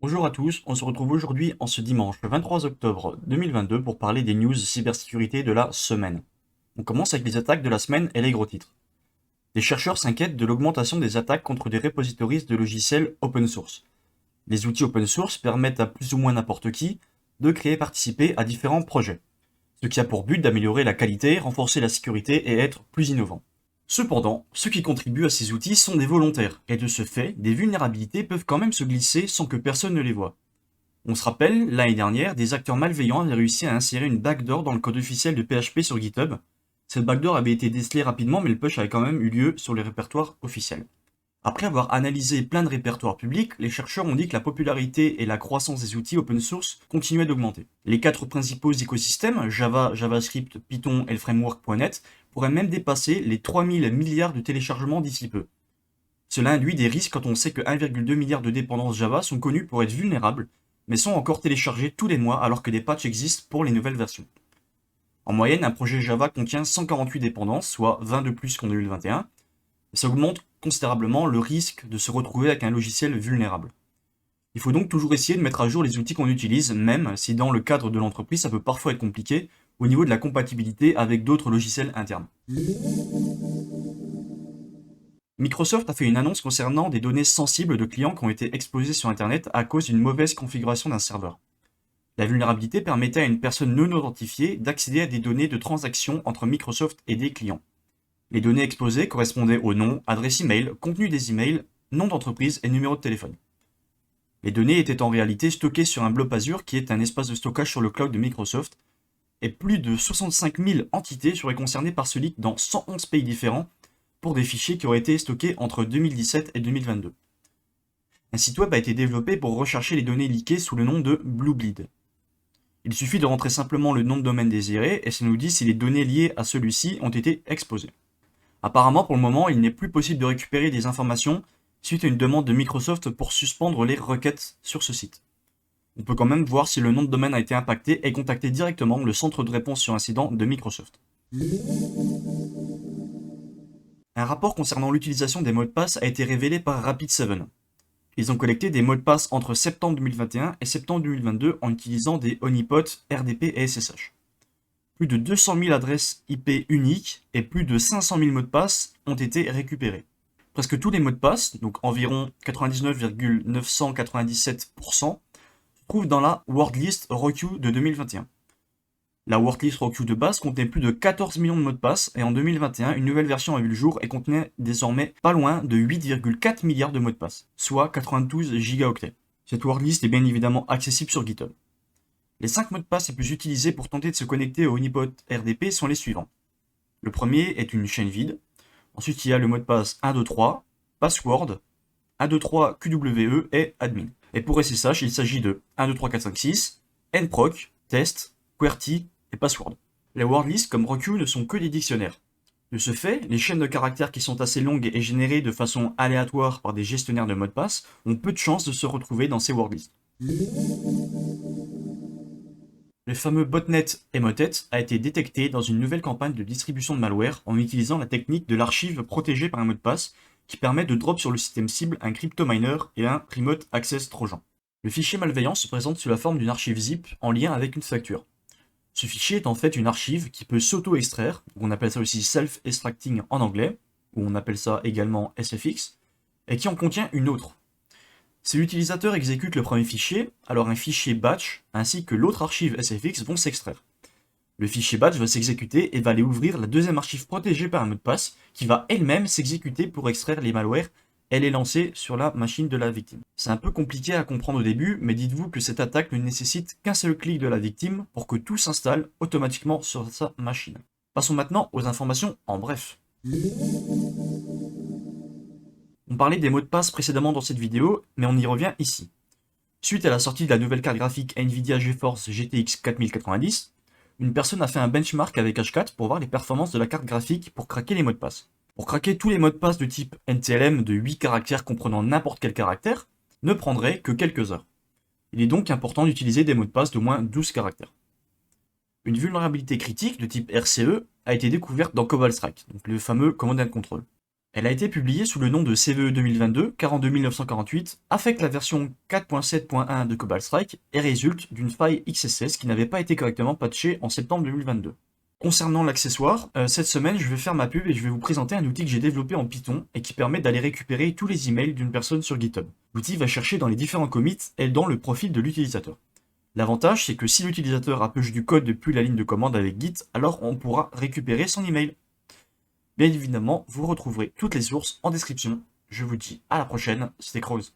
Bonjour à tous, on se retrouve aujourd'hui en ce dimanche 23 octobre 2022 pour parler des news cybersécurité de la semaine. On commence avec les attaques de la semaine et les gros titres. Les chercheurs s'inquiètent de l'augmentation des attaques contre des repositories de logiciels open source. Les outils open source permettent à plus ou moins n'importe qui de créer et participer à différents projets, ce qui a pour but d'améliorer la qualité, renforcer la sécurité et être plus innovant. Cependant, ceux qui contribuent à ces outils sont des volontaires, et de ce fait, des vulnérabilités peuvent quand même se glisser sans que personne ne les voie. On se rappelle, l'année dernière, des acteurs malveillants avaient réussi à insérer une backdoor dans le code officiel de PHP sur GitHub. Cette backdoor avait été décelée rapidement, mais le push avait quand même eu lieu sur les répertoires officiels. Après avoir analysé plein de répertoires publics, les chercheurs ont dit que la popularité et la croissance des outils open source continuaient d'augmenter. Les 4 principaux écosystèmes, Java, JavaScript, Python et le framework.net, pourraient même dépasser les 3000 milliards de téléchargements d'ici peu. Cela induit des risques quand on sait que 1,2 milliard de dépendances Java sont connues pour être vulnérables, mais sont encore téléchargées tous les mois alors que des patchs existent pour les nouvelles versions. En moyenne, un projet Java contient 148 dépendances, soit 20 de plus qu'en 2021, et ça augmente considérablement le risque de se retrouver avec un logiciel vulnérable. Il faut donc toujours essayer de mettre à jour les outils qu'on utilise, même si dans le cadre de l'entreprise ça peut parfois être compliqué au niveau de la compatibilité avec d'autres logiciels internes. Microsoft a fait une annonce concernant des données sensibles de clients qui ont été exposées sur Internet à cause d'une mauvaise configuration d'un serveur. La vulnérabilité permettait à une personne non identifiée d'accéder à des données de transactions entre Microsoft et des clients. Les données exposées correspondaient au nom, adresse email, contenu des emails, nom d'entreprise et numéro de téléphone. Les données étaient en réalité stockées sur un blob Azure qui est un espace de stockage sur le cloud de Microsoft, et plus de 65 000 entités seraient concernées par ce leak dans 111 pays différents pour des fichiers qui auraient été stockés entre 2017 et 2022. Un site web a été développé pour rechercher les données leakées sous le nom de Bluebleed. Il suffit de rentrer simplement le nom de domaine désiré et ça nous dit si les données liées à celui-ci ont été exposées. Apparemment, pour le moment, il n'est plus possible de récupérer des informations suite à une demande de Microsoft pour suspendre les requêtes sur ce site. On peut quand même voir si le nom de domaine a été impacté et contacter directement le centre de réponse sur incident de Microsoft. Un rapport concernant l'utilisation des mots de passe a été révélé par Rapid7. Ils ont collecté des mots de passe entre septembre 2021 et septembre 2022 en utilisant des honeypots, RDP et SSH. Plus de 200 000 adresses IP uniques et plus de 500 000 mots de passe ont été récupérés. Presque tous les mots de passe, donc environ 99,997%, se trouvent dans la Wordlist Roque de 2021. La Wordlist Roque de base contenait plus de 14 millions de mots de passe et en 2021, une nouvelle version a vu le jour et contenait désormais pas loin de 8,4 milliards de mots de passe, soit 92 gigaoctets. Cette Wordlist est bien évidemment accessible sur GitHub. Les 5 mots de passe les plus utilisés pour tenter de se connecter au honeypot RDP sont les suivants. Le premier est une chaîne vide. Ensuite, il y a le mot de passe 123, password, 123 QWE et admin. Et pour SSH, il s'agit de 123456, nproc, test, QWERTY et password. Les wordlists comme Roque ne sont que des dictionnaires. De ce fait, les chaînes de caractères qui sont assez longues et générées de façon aléatoire par des gestionnaires de mots de passe ont peu de chances de se retrouver dans ces wordlists. Le fameux botnet Emotet a été détecté dans une nouvelle campagne de distribution de malware en utilisant la technique de l'archive protégée par un mot de passe qui permet de drop sur le système cible un cryptominer et un remote access trojan. Le fichier malveillant se présente sous la forme d'une archive zip en lien avec une facture. Ce fichier est en fait une archive qui peut s'auto-extraire, on appelle ça aussi self-extracting en anglais, ou on appelle ça également SFX, et qui en contient une autre. Si l'utilisateur exécute le premier fichier, alors un fichier batch ainsi que l'autre archive SFX vont s'extraire. Le fichier batch va s'exécuter et va aller ouvrir la deuxième archive protégée par un mot de passe qui va elle-même s'exécuter pour extraire les malwares et les lancer sur la machine de la victime. C'est un peu compliqué à comprendre au début, mais dites-vous que cette attaque ne nécessite qu'un seul clic de la victime pour que tout s'installe automatiquement sur sa machine. Passons maintenant aux informations en bref. On parlait des mots de passe précédemment dans cette vidéo, mais on y revient ici. Suite à la sortie de la nouvelle carte graphique Nvidia GeForce GTX 4090, une personne a fait un benchmark avec H4 pour voir les performances de la carte graphique pour craquer les mots de passe. Pour craquer tous les mots de passe de type NTLM de 8 caractères comprenant n'importe quel caractère, ne prendrait que quelques heures. Il est donc important d'utiliser des mots de passe d'au moins 12 caractères. Une vulnérabilité critique de type RCE a été découverte dans Cobalt Strike, donc le fameux Command and Control. Elle a été publiée sous le nom de CVE 2022 42948, affecte la version 4.7.1 de Cobalt Strike et résulte d'une faille XSS qui n'avait pas été correctement patchée en septembre 2022. Concernant l'accessoire, cette semaine je vais faire ma pub et je vais vous présenter un outil que j'ai développé en Python et qui permet d'aller récupérer tous les emails d'une personne sur GitHub. L'outil va chercher dans les différents commits et dans le profil de l'utilisateur. L'avantage, c'est que si l'utilisateur a push du code depuis la ligne de commande avec Git, alors on pourra récupérer son email. Bien évidemment, vous retrouverez toutes les sources en description. Je vous dis à la prochaine, c'était Crows.